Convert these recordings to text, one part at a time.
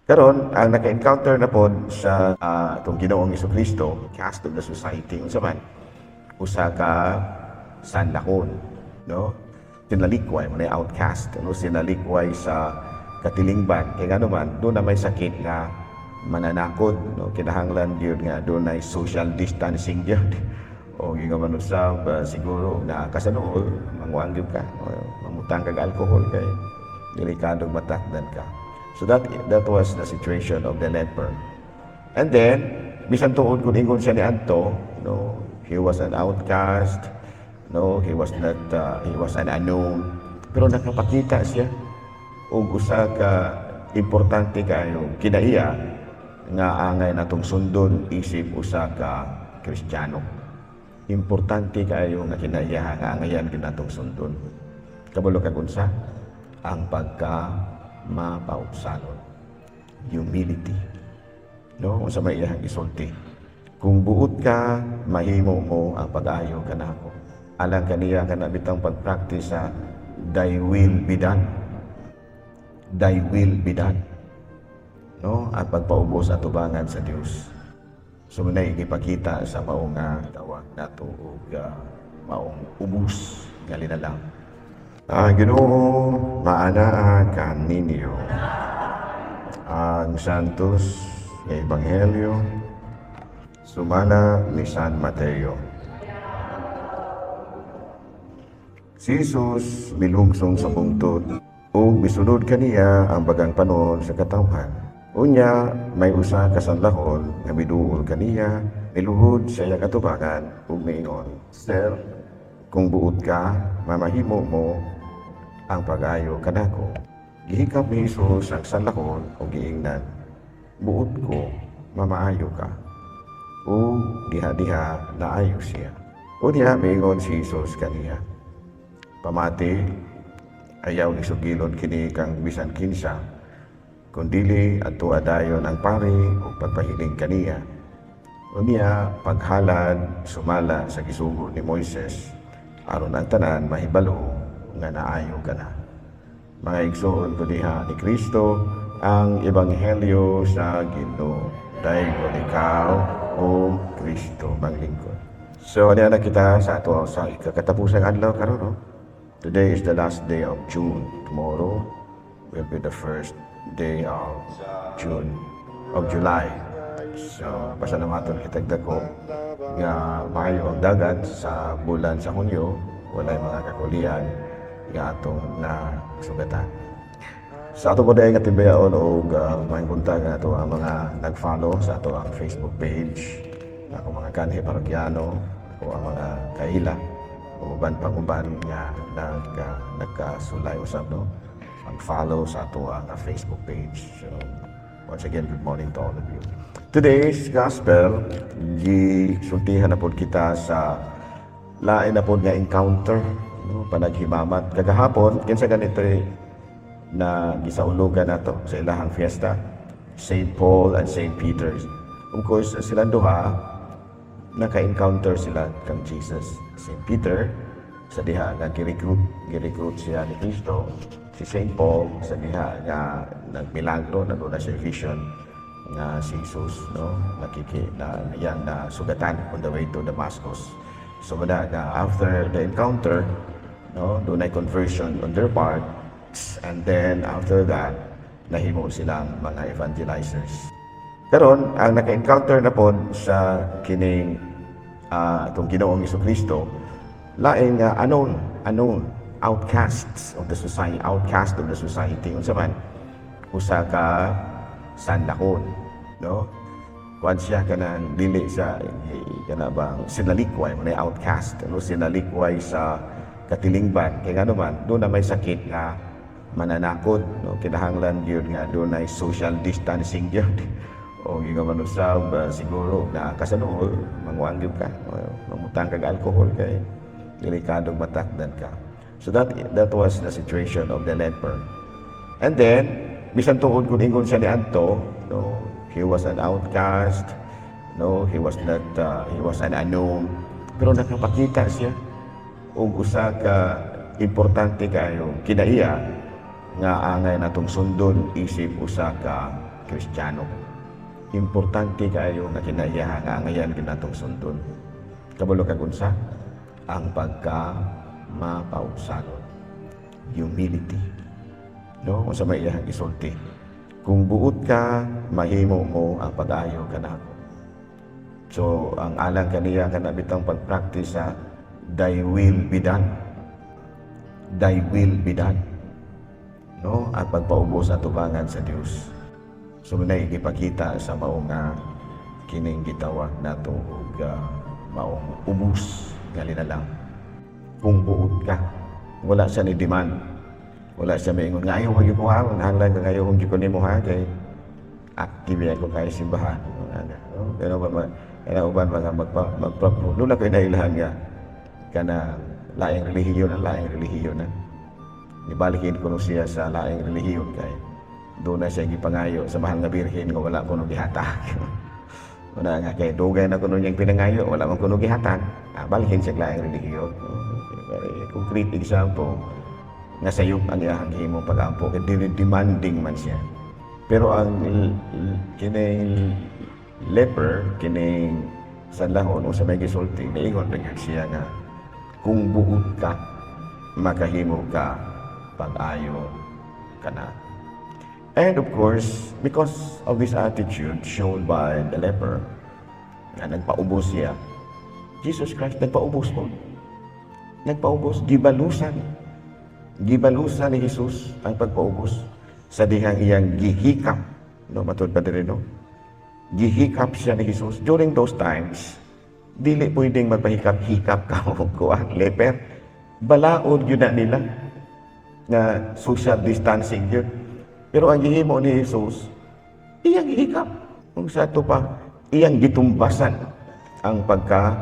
Karon ang naka-encounter na pod sa itong Ginoong Jesucristo, cast of the society unsa man usa ka sanlakon, no? Tinalikway mo na outcast, no? Sinalikway sa katilingban kay ngano man do na may sakit nga mananakod, no? Kinahanglan gyud nga do na social distancing gyud o gingaman usab siguro na kasanuol manguang gyud ka, no? Mamutang kag alcohol kay delikadong matakdan ka. So that was the situation of the leper. And then, bisan tuod kung ingon siya ni Anto, no, he was an outcast, no, he was an unknown, pero nakapakita siya og usa ka importante kayo kinaiya nga angay natong sundon isip usa ka Kristiyano. Importante kayo nga kinaiya nga angayan kinatong sundon. Kabalo kag unsa? Ang mapausalon, humility, no? Unsa may iyang isulti, kung buot ka mahimo mo ang pag-ayo kanako alang kaniya kana bitang pag-practice sa thy will be done, no? Ang pagpaubos at tubangan sa Dios. So munay ipakita sa maong tawag nato og maong ubos nga linalang. Ginoo, maanaa ka ninyo ang Santos nga Ebanghelyo sumala ni San Mateo. Si Jesus milungsong sa bungtod o misunod kaniya ang bagang panon sa katawhan. Unya may usa ka sanlahon nga miduol kaniya, niluhod sa iyang atubangan ug miingon, Sir, kung buot ka, mamahimo mo ang pag-ayo kanako. Gihikap ni Jesus ang sanlahon o giingnan, buot ko, mamaayo ka. O diha-diha naayo siya. O diha miingon si Jesus kaniya, pamati, ayaw isugilon kini kang bisan kinsa, kundili adto adayon ang pari o pagpahiling kaniya. O niya paghalad sumala sa gisugo ni Moises, aron ang tanan mahibalo nga naayo ka na. Mga igsoon ko diha ni Kristo ang Ebanghelyo sa Ginoo. Dayon ikaw o Kristo manglingkod. So ano na kita sa ato sa ikakatapusang adlaw karon, no? Today is the last day of June. Tomorrow will be the first day of July. So pasalamaton kitagdag ko nga maayo ang dagat sa bulan sa Hunyo, walay mga kakulian nga atong na sugatan. Sa ato po dahil nga timbayaon o mga buntag nga ato ang mga nag-follow sa ato ang Facebook page, ako mga kanhi parokyano, ako ang mga kaila, uban nga nagkasulay usab, no? Mag-follow sa ato ang Facebook page. So, once again, good morning to all of you. Today's gospel, gisultihan na po kita sa lain na po nga encounter, no? Panaghimamat. Kagahapon, kinsa ganito na gisaulugan nato sa ilahang fiesta, St. Paul and St. Peter's. Of course, silang duha, naka-encounter sila kang Jesus. St. Peter, sa diha nga gi-recruit siya ni Kristo. Si St. Paul, sa diha nga nagmilagro, naguna siya vision nga si Jesus, no? Yan na sugatan on the way to Damascus. So nga after the encounter, no, doon ay conversion on their part, and then after that, nahimo silang mga evangelizers. Karon ang naka-encounter na pod sa kining itong Ginoong Jesucristo, laing unknown outcast of the society, unsa man usa ka sanlakon, no? Kuan siya kanang dili siya kana bang sinalikway mo na outcast, no? Sinalikway sa katilingban kay ngano man do na may sakit nga mananakod, no? Kinahanglan gyud nga do na social distancing gyud o gingaman usab siguro na kasanuol manguang gyud ka, mamutang kag alcohol kay delikadong matakdan ka. So that was the situation of the leper. And then bisan tuod kung ingon siya ni Anto, no, he was an outcast, no, he was an unknown, pero nakapakita siya og usa ka importante kayo kinaiya nga angay natong sundon isip usa ka Kristiyano. Importante kayo nga kinaiyaha nga ngayon kinatong sundon. Kabalo kag unsa ang pagka mapausanon. Humility. No, unsa may iyang isulti. Kung buot ka, mahimo mo ang pag-ayo kanako. So, ang alang kaniya kana bitang pag-practice sa thy will be done. Thy will be done. No, ang pagpaubos sa tubangan sa Dios. So, muna'y ipakita sa maong kining gitawag nato og maong ubos nga linalang. Kung buot ka, wala siya ni demand. Wala siya maingon nga ayaw hagi ko ha, nahanglan nga ayaw hagi ko nimo ha kay active ako kay simbahan. Pero ba kaya uban mga magpapro. Doon ako inailhan nga kana laing relihiyon na. Ibalikin ko siya sa laing relihiyon kay doon na siya gipangayo sa mahal nga birhen nga wala ko nung gihatag. Wala nga kay dugay na ko nung niyang pinangayo, wala man ko nung gihatag. Balikin siya laing relihiyon. Very concrete example nga sayop ang iyang himo pag-ampo kay demanding man siya. Pero ang kining leper, kining sanlahon o sa may gisulti, niingon rin siya nga kung buot ka, makahimo ka pag-ayo ka na. And of course, because of this attitude shown by the leper, na nagpaubos siya, Jesus Christ nagpaubos po. Nagpaubos, gibalusan ni Jesus ang pagpaubos sa dihang iyang gihikap. No, matod pa din, no? Gihikap siya ni Jesus. During those times, dili pwedeng magpahikap-hikap ka o kuan, leper. Balaod yun na nila na social distancing yun. Pero ang gihimo ni Jesus, iyang gihikap. Kung sa ito pa, iyang gitumbasan ang pagka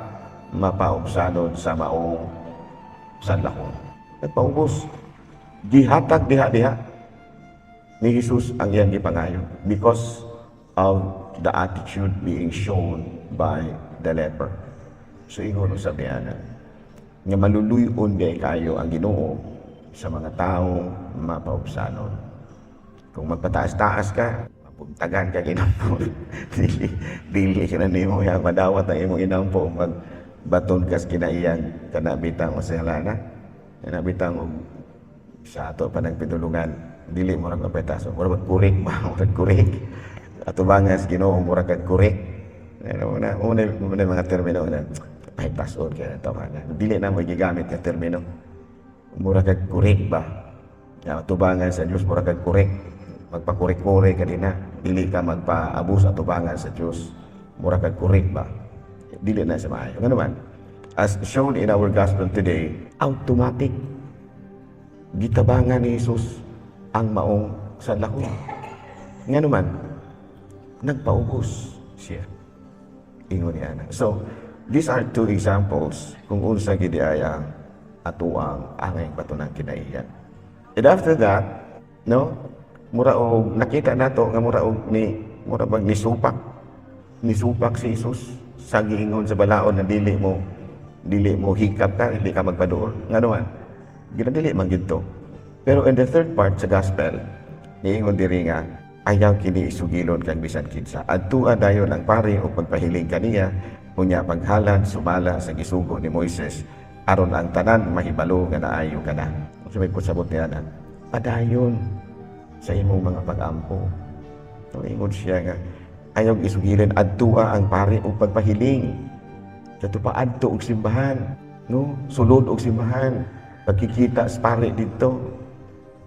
mapaubsanon sa maong sanlahon. Nagpaubos. Gihatag diha-diha ni Jesus ang iyang gipangayo because of the attitude being shown by the leper. So ingon usab niya nga maluluyon di kayo ang Ginoo sa mga taong mapaubsanon. Kung magpataas-taas ka, mapuntagan ka ginampo. Dili ka na nimo ya madawat ang imong inampo magbaton kas kinaiyang kanabitang masalana. Kanabitang sa ato pa ng pinulungan, dili mo rin kapetaso. Mura magkurik ba? Mura kurik. Ato bangas, Ginoo, mura kurik. Una mga termino na, pahitason kaya ito ka na. Dili na mo gigamit yung termino. Mura kurik ba? Ato bangas sa Diyos, mura kurik. Magpakurik-kurik ka din na. Dili ka magpa-abus ato bangas sa Diyos. Mura kurik ba? Dili na sa maayo. Nga naman, as shown in our gospel today, automatic gitabangan ni Jesus ang maong sanlahon. Nga naman, nagpaubos siya. Ingon niya na. So, these are two examples kung unsa gid aya atuang angay batunang kinaiyan. And after that, no, mura og nakita nato nga mura bang nisupak si Jesus sa giingon sa balaod na dili mo hikap ka, dili ka magpaduol. Nga naman, ginadili man gid to. Pero in the third part sa gospel, niingon diri nga ayaw kini isugilon kang bisan kinsa. Adtua dayon ang pari o pagpahiling kaniya unya paghalan sumala sa gisugo ni Moises aron ang tanan mahibalo nga naayo kana. So may pasabot niya na padayon sa imong mga pag-ampo. So ingon siya nga ayaw isugilon adtua ang pari o pagpahiling. Kato pa adto og simbahan, no? Sulod og simbahan. Pagkikita sa pare dito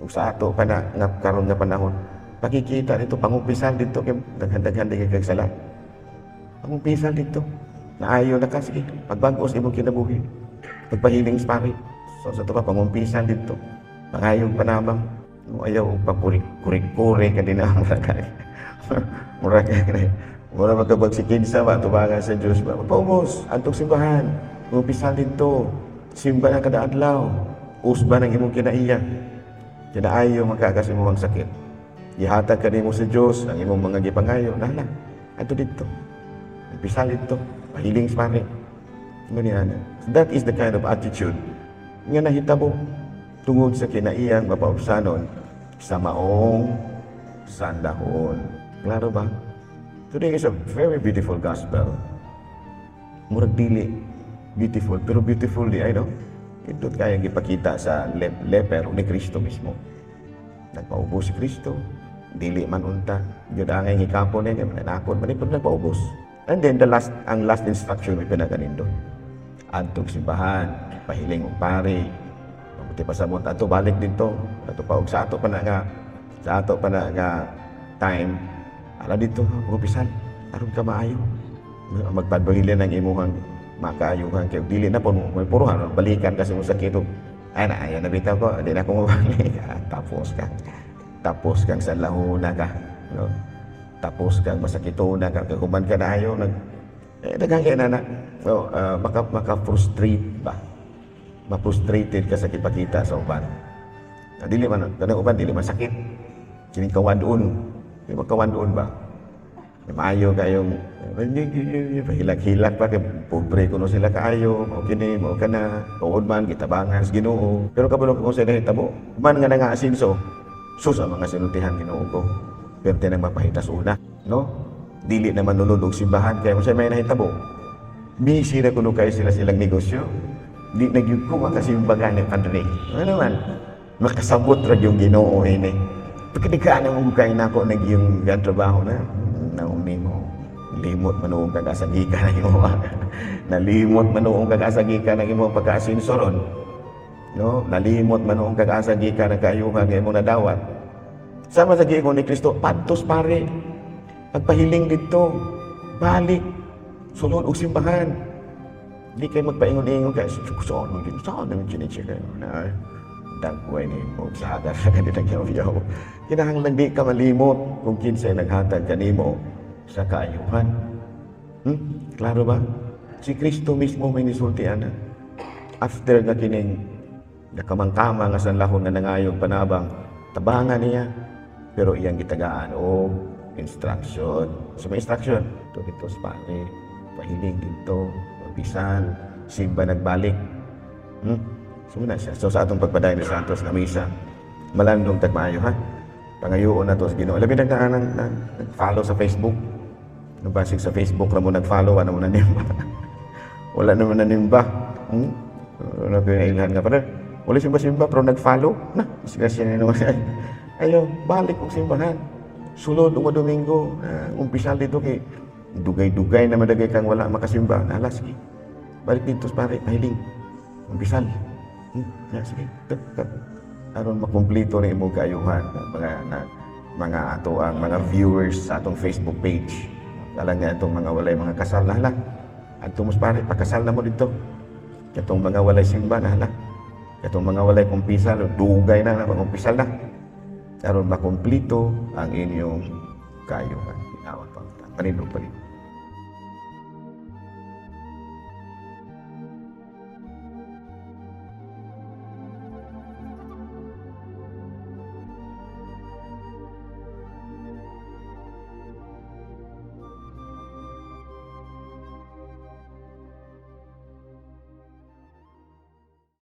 o sa ato pa na nga karon nga panahon pagkikita dito pangumpisal dito kay daghan-daghan di kay sala pangumpisal dito naayo na ka sige pagbag-os imong kinabuhi pagpahiling sa pare so sa to pa pangumpisal dito pangayong panamang no ayaw papurik-kurik ka din ang mura magkabagsikin sa ba tubangan sa Dios ba paubos antong simbahan pangumpisal dito simba na kada adlaw, usba ng imong kinaiya. Kinaayo magkakas imong sakit. Ihatag ka nimo sa Dios ang imong mga gipangayo. Nala, ato dito. Pisal dito, pahiling sa pare. Ganyan. That is the kind of attitude nga nahitabo tungod sa kinaiyang mapaubsanon sa maong sandahon. Klaro ba? Today is a very beautiful gospel. Murag dili beautiful, pero beautiful di ay no? Ito kaya gipakita sa leper ni Kristo mismo. Nagpaubos si Kristo, dili man unta, yun ang hikapon niya, nanakot man ito, nagpaubos. And then ang last instruction may pinaganin doon. Adtong simbahan, pahiling og pare, mabuti pa sa monta, ato balik dito, ato pa og sa ato pa na nga time, ala dito, upisan, aron ka maayo. Magpadbahili ng imuhang makaayuhan kayo. Dili na po, may puruhan, balikan kasi mo sakit. Ay na, ayan, nabitaw ko, hindi na ako mabalik. Tapos kang sa lahuna ka. No? Tapos kang masakituna ka, kakuman ka na ayaw. Nagkakaya na. So, maka-frustrate ba? Ma-frustrated ka sa kipakita sa uban. Dili man, kanang uban, dili man sakit. Kining kawan-un. Di ba kawan-un ba? Maayo kayong hilak-hilak pa kay pobre kuno sila kaayo mao kini mao kana tuod man gitabangan sa Ginoo pero kabalo ko sa nahitabo man nga nangaasinso sus ang mga sinultihan Ginoo ko pero tinang mapahitas una no dili naman nulod og simbahan kay mo sa may nahitabo busy na kuno kay silang negosyo di nagyud ko makasimbagan ni Padre ano man makasabot ra yung Ginoo ini pagkadigaan mo kay nako nag yung trabaho na nauni mo limot manuong kagasagikan ng imo nalimot manuong kagasagikan ng imo pagkaasinsoron no nalimot manuong kagasagikan ng kaayuhan ng imo nadawat sama sa giingon ni Kristo padtos pare pagpahiling dito balik sulod og simbahan di kay magpaingon-ingon kay saan mo din saan naman chinichika na dagway ni mo sa agar sa kanila yaw kinahanglan di ka malimot kung kinsay naghatag kanimo sa kaayuhan. Klaro ba? Si Kristo mismo may nisultian na. After nga kining nakamangkama nga sanlahon nga nangayog panabang, tabangan niya. Pero iyang gitagaan o instruction. So may instruction. Ito dito sa pare, pahiling dito, pisan, simba nagbalik. So na siya. So sa atong pagpadayon ni Santos na misa, malandong tagmaayo ha. Pangayoon na to sa Ginoo. Labi nag-follow sa Facebook. Nabasig sa Facebook na mo nag-follow, ano mo nanimba. Wala naman nanimba. Wala ko yung ilhan nga pa rin. Wala simba-simba, pero nag-follow. Na, siya na naman. Ayaw, balik kong simbahan. Sulod, Domingo, umpisal dito kay dugay-dugay na madagay kang wala makasimba. Nala, sige. Balik dito sa pare, pahiling. Umpisal. Sige, aron makumpleto na imong kaayuhan mga ato ang mga viewers sa atong Facebook page. Alam nga itong mga walay mga kasal na hala. Atong mas pare, pakasal na mo dito. Itong mga walay simba na hala. Itong mga walay kumpisal, dugay na kumpisal na. Aron makumpleto ang inyong kaayuhan. Inawat pa. Panindong pa rin.